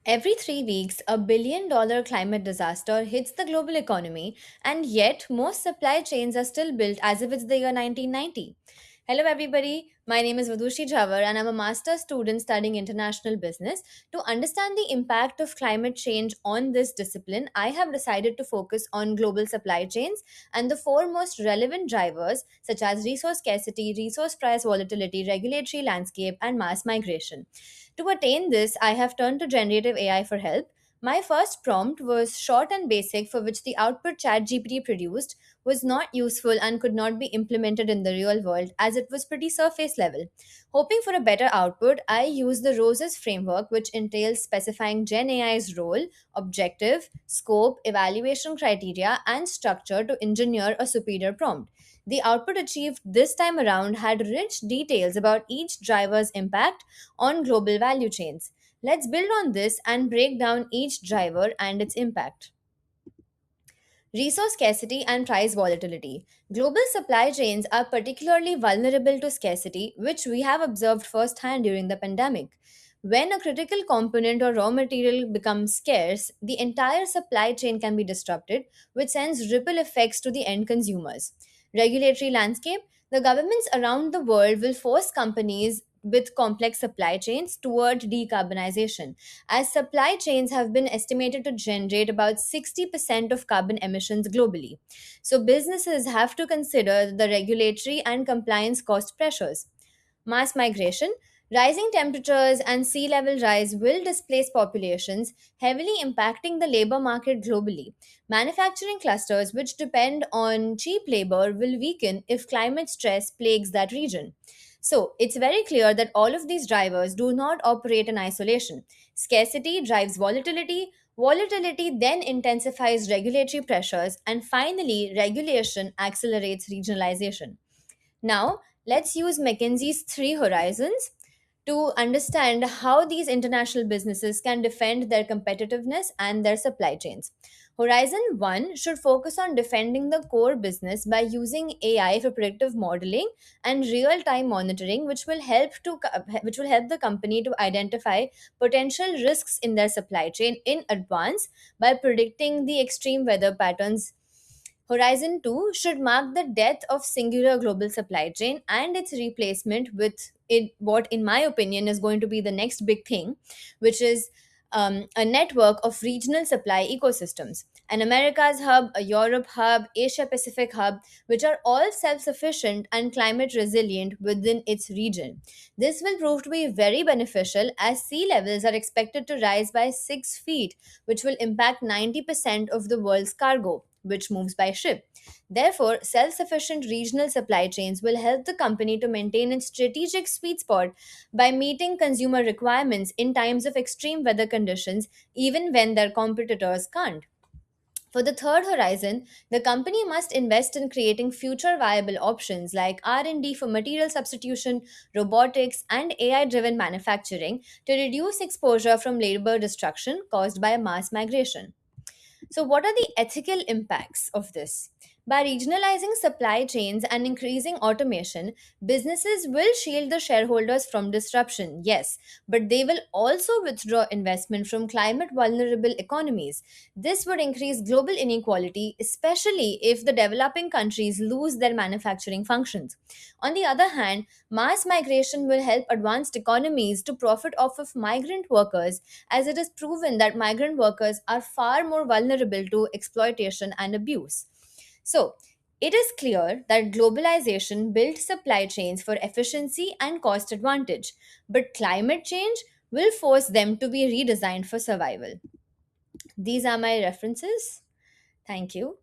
Every 3 weeks, $1 billion climate disaster hits the global economy, and yet most supply chains are still built as if it's the year 1990. Hello, everybody. My name is Vadushi Jawar, and I'm a master's student studying international business. To understand the impact of climate change on this discipline, I have decided to focus on global supply chains and the four most relevant drivers, such as resource scarcity, resource price volatility, regulatory landscape, and mass migration. To attain this, I have turned to generative AI for help. My first prompt was short and basic, for which the output ChatGPT produced was not useful and could not be implemented in the real world as it was pretty surface level. Hoping for a better output, I used the ROSES framework, which entails specifying Gen AI's role, objective, scope, evaluation criteria, and structure to engineer a superior prompt. The output achieved this time around had rich details about each driver's impact on global value chains. Let's build on this and break down each driver and its impact. Resource scarcity and price volatility. Global supply chains are particularly vulnerable to scarcity, which we have observed firsthand during the pandemic. When a critical component or raw material becomes scarce, the entire supply chain can be disrupted, which sends ripple effects to the end consumers. Regulatory landscape. The governments around the world will force companies with complex supply chains toward decarbonization, as supply chains have been estimated to generate about 60% of carbon emissions globally. So, businesses have to consider the regulatory and compliance cost pressures. Mass migration. Rising temperatures and sea level rise will displace populations, heavily impacting the labor market globally. Manufacturing clusters, which depend on cheap labor, will weaken if climate stress plagues that region. So, it's very clear that all of these drivers do not operate in isolation. Scarcity drives volatility, volatility then intensifies regulatory pressures, and finally, regulation accelerates regionalization. Now, let's use McKinsey's three horizons to understand how these international businesses can defend their competitiveness and their supply chains. Horizon 1 should focus on defending the core business by using AI for predictive modeling and real-time monitoring, which will help the company to identify potential risks in their supply chain in advance by predicting the extreme weather patterns. Horizon 2 should mark the death of singular global supply chain and its replacement with what, in my opinion, is going to be the next big thing, which is a network of regional supply ecosystems. An Americas hub, a Europe hub, Asia Pacific hub, which are all self sufficient and climate resilient within its region. This will prove to be very beneficial as sea levels are expected to rise by 6 feet, which will impact 90% of the world's cargo, which moves by ship. Therefore, self sufficient regional supply chains will help the company to maintain its strategic sweet spot by meeting consumer requirements in times of extreme weather conditions, even when their competitors can't. For the third horizon, the company must invest in creating future viable options like R&D for material substitution, robotics, and AI-driven manufacturing to reduce exposure from labor destruction caused by mass migration. So, what are the ethical impacts of this? By regionalizing supply chains and increasing automation, businesses will shield the shareholders from disruption, yes, but they will also withdraw investment from climate vulnerable economies. This would increase global inequality, especially if the developing countries lose their manufacturing functions. On the other hand, mass migration will help advanced economies to profit off of migrant workers, as it is proven that migrant workers are far more vulnerable to exploitation and abuse. So, it is clear that globalization built supply chains for efficiency and cost advantage, but climate change will force them to be redesigned for survival. These are my references. Thank you.